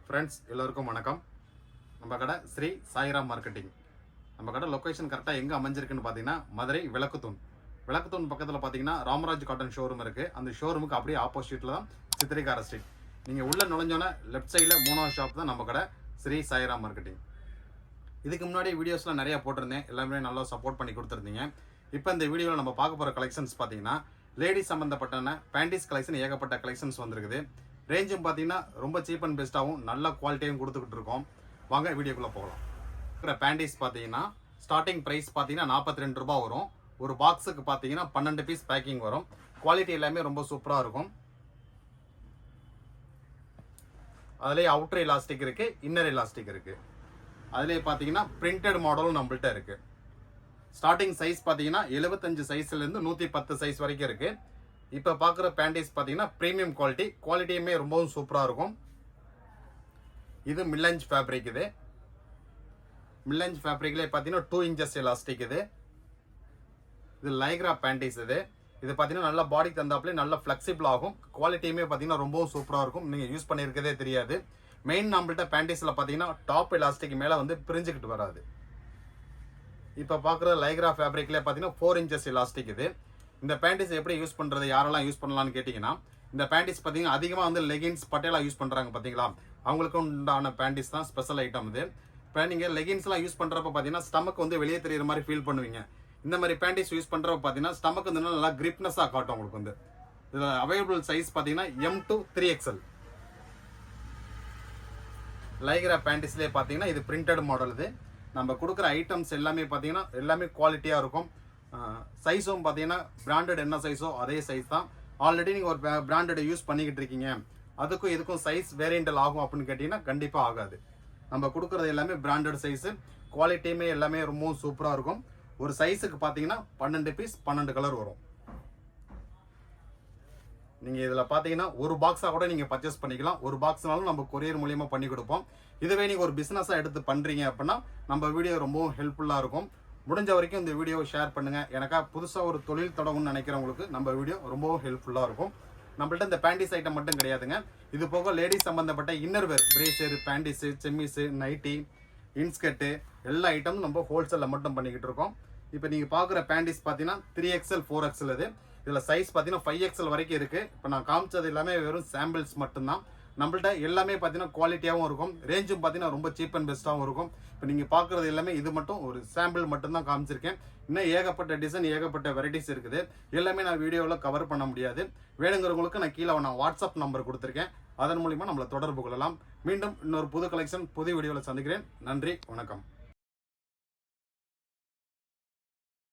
Friends எல்லோருக்கும் வணக்கம். நம்ம கடை ஸ்ரீ சாய்ராம் மார்க்கெட்டிங். நம்ம கடை லொக்கேஷன் கரெக்டாக எங்கே அமைஞ்சிருக்குன்னு பார்த்தீங்கன்னா மதுரை விளக்குத்தூண் பக்கத்தில் பார்த்தீங்கன்னா ராமராஜ் காட்டன் ஷோரூம் இருக்குது. அந்த ஷோரூமுக்கு அப்படியே ஆப்போசிட்டில் தான் சித்திரைக்கார ஸ்ட்ரீட். நீங்கள் உள்ளே நுழைஞ்சோன்னே லெஃப்ட் சைடில் 3வது ஷாப் தான் நம்ம கடை ஸ்ரீ சாய்ராம் மார்க்கெட்டிங். இதுக்கு முன்னாடி வீடியோஸ்லாம் நிறையா போட்டிருந்தேன், எல்லாமே நல்லா சப்போர்ட் பண்ணி கொடுத்துருந்தீங்க. இப்போ இந்த வீடியோவில் நம்ம பார்க்க போகிற கலெக்ஷன்ஸ் பார்த்தீங்கன்னா லேடிஸ் சம்மந்தப்பட்ட பேண்டிஸ் கலெக்ஷன் ஏகப்பட்ட கலெக்ஷன்ஸ் வந்திருக்குது. ரேஞ்சும் பார்த்தீங்கன்னா ரொம்ப சீப் அண்ட் பெஸ்ட்டாகவும் நல்ல குவாலிட்டியும் கொடுத்துக்கிட்டு இருக்கோம். வாங்க வீடியோக்குள்ளே போகலாம். இருக்கிற பேண்டிஸ் பார்த்தீங்கன்னா ஸ்டார்டிங் ப்ரைஸ் பார்த்தீங்கன்னா 42 ரூபா வரும். ஒரு பாக்ஸுக்கு பார்த்தீங்கன்னா 12 பீஸ் பேக்கிங் வரும். குவாலிட்டி எல்லாமே ரொம்ப சூப்பராக இருக்கும். அதுலேயே அவுட்டர் எலாஸ்டிக் இருக்குது, இன்னர் எலாஸ்டிக் இருக்குது. அதுலேயே பார்த்தீங்கன்னா பிரிண்டட் மாடலும் நம்மள்கிட்ட இருக்குது. ஸ்டார்டிங் சைஸ் பார்த்தீங்கன்னா 75 சைஸ்லேருந்து 110 சைஸ் வரைக்கும் இருக்குது. இப்போ பார்க்குற பேண்டிஸ் பார்த்தீங்கன்னா ப்ரீமியம் குவாலிட்டியுமே ரொம்பவும் சூப்பராக இருக்கும். இது மில்லஞ்ச் ஃபேப்ரிக். இது மில்லஞ்ச் ஃபேப்ரிக்லேயே பார்த்தீங்கன்னா 2 இன்ச்சஸ் எலாஸ்டிக். இது லைக்ரா பேண்டிஸ். இது பார்த்தீங்கன்னா நல்லா பாடிக்கு தந்தாப்புலேயே நல்லா ஃப்ளெக்சிபிள் ஆகும். குவாலிட்டியுமே பார்த்தீங்கன்னா ரொம்பவும் சூப்பராக இருக்கும். நீங்கள் யூஸ் பண்ணியிருக்கதே தெரியாது. மெயின் நம்மள்கிட்ட பேண்டிஸில் பார்த்தீங்கன்னா டாப் எலாஸ்டிக் மேலே வந்து பிரிஞ்சுக்கிட்டு வராது. இப்போ பார்க்குற லைக்ரா ஃபேப்ரிக்லேயே பார்த்தீங்கன்னா 4 இன்ச்சஸ் எலாஸ்டிக். இந்த பேண்டிஸ் எப்படி யூஸ் பண்ணுறது, யாரெல்லாம் யூஸ் பண்ணலான்னு கேட்டிங்கன்னா, இந்த பேண்டிஸ் பார்த்தீங்கன்னா அதிகமாக வந்து லெகின்ஸ் பட்டேலா யூஸ் பண்ணுறாங்க பார்த்தீங்களா, அவங்களுக்கு உண்டான பேண்டிஸ் தான் ஸ்பெஷல் ஐட்டம். இது இப்போ நீங்கள் லெகின்ஸ்லாம் யூஸ் பண்ணுறப்ப பார்த்தீங்கன்னா ஸ்டமக் வந்து வெளியே தெரியுற மாதிரி ஃபீல் பண்ணுவீங்க. இந்த மாதிரி பேண்டிஸ் யூஸ் பண்ணுறப்ப பார்த்தீங்கன்னா ஸ்டமக் வந்து நல்லா கிரிப்னஸாக காட்டும் உங்களுக்கு. வந்து இதில் அவைலபிள் சைஸ் பார்த்தீங்கன்னா M to 3XL. லைக்ரா பேண்டிஸ்லேயே பார்த்தீங்கன்னா இது பிரிண்டட் மாடல். இது நம்ம கொடுக்குற ஐட்டம்ஸ் எல்லாமே பார்த்தீங்கன்னா எல்லாமே குவாலிட்டியாக இருக்கும். சைஸும் பார்த்தீங்கன்னா பிராண்டட் என்ன சைஸோ அதே சைஸ் தான். ஆல்ரெடி நீங்கள் ஒரு பிராண்டட் யூஸ் பண்ணிக்கிட்டு இருக்கீங்க, அதுக்கும் இதுக்கும் சைஸ் வேரியண்டல் ஆகும் அப்படின்னு கேட்டிங்கன்னா கண்டிப்பாக ஆகாது. நம்ம கொடுக்குறது எல்லாமே பிராண்டட் சைஸு. குவாலிட்டியுமே எல்லாமே ரொம்பவும் சூப்பராக இருக்கும். ஒரு சைஸுக்கு பார்த்தீங்கன்னா 12 பீஸ் 12 கலர் வரும். நீங்கள் இதில் பார்த்தீங்கன்னா ஒரு பாக்ஸாக கூட நீங்கள் பர்ச்சேஸ் பண்ணிக்கலாம். ஒரு பாக்ஸ்னாலும் நம்ம கொரியர் மூலியமாக பண்ணி கொடுப்போம். இதுவே நீங்கள் ஒரு பிஸ்னஸாக எடுத்து பண்ணுறீங்க அப்படின்னா நம்ம வீடியோ ரொம்பவும் ஹெல்ப்ஃபுல்லாக இருக்கும். முடிஞ்ச வரைக்கும் இந்த வீடியோவை ஷேர் பண்ணுங்கள். எனக்கா புதுசாக ஒரு தொழில் தொடங்கும்னு நினைக்கிறவங்களுக்கு நம்ம வீடியோ ரொம்பவும் ஹெல்ப்ஃபுல்லாக இருக்கும். நம்மள்ட்ட இந்த பேண்டிஸ் ஐட்டம் மட்டும் கிடையாதுங்க. இது போக லேடிஸ் சம்மந்தப்பட்ட இன்னர்வேர், பிரேசர், பேண்டிஸு, செம்மிஸு, நைட்டி, இன்ஸ்கர்ட்டு எல்லா ஐட்டமும் நம்ம ஹோல்சேலில் மட்டும் பண்ணிக்கிட்டு இருக்கோம். இப்போ நீங்கள் பார்க்குற பேண்டிஸ் பார்த்தீங்கன்னா 3XL 4XL. இதில் சைஸ் பார்த்தீங்கன்னா 5XL வரைக்கும் இருக்குது. இப்போ நான் காமிச்சது எல்லாமே வெறும் சாம்பிள்ஸ் மட்டும்தான். நம்மள்ட்ட எல்லாமே பார்த்தீங்கன்னா குவாலிட்டியாகவும் இருக்கும். ரேஞ்சும் பார்த்தீங்கன்னா ரொம்ப சீப் அண்ட் பெஸ்ட்டாகவும் இருக்கும். இப்போ நீங்கள் பார்க்குறது எல்லாமே இது மட்டும் ஒரு சாம்பிள் மட்டும்தான் காமிச்சிருக்கேன். இன்னும் ஏகப்பட்ட டிசைன், ஏகப்பட்ட வெரைட்டிஸ் இருக்குது. எல்லாமே நான் வீடியோவில் கவர் பண்ண முடியாது. வேணுங்கிறவங்களுக்கு நான் கீழே வாட்ஸ்அப் நம்பர் கொடுத்துருக்கேன். அதன் மூலிமா நம்மளை தொடர்பு கொள்ளலாம். மீண்டும் இன்னொரு புது கலெக்ஷன் புது வீடியோவில் சந்திக்கிறேன். நன்றி, வணக்கம்.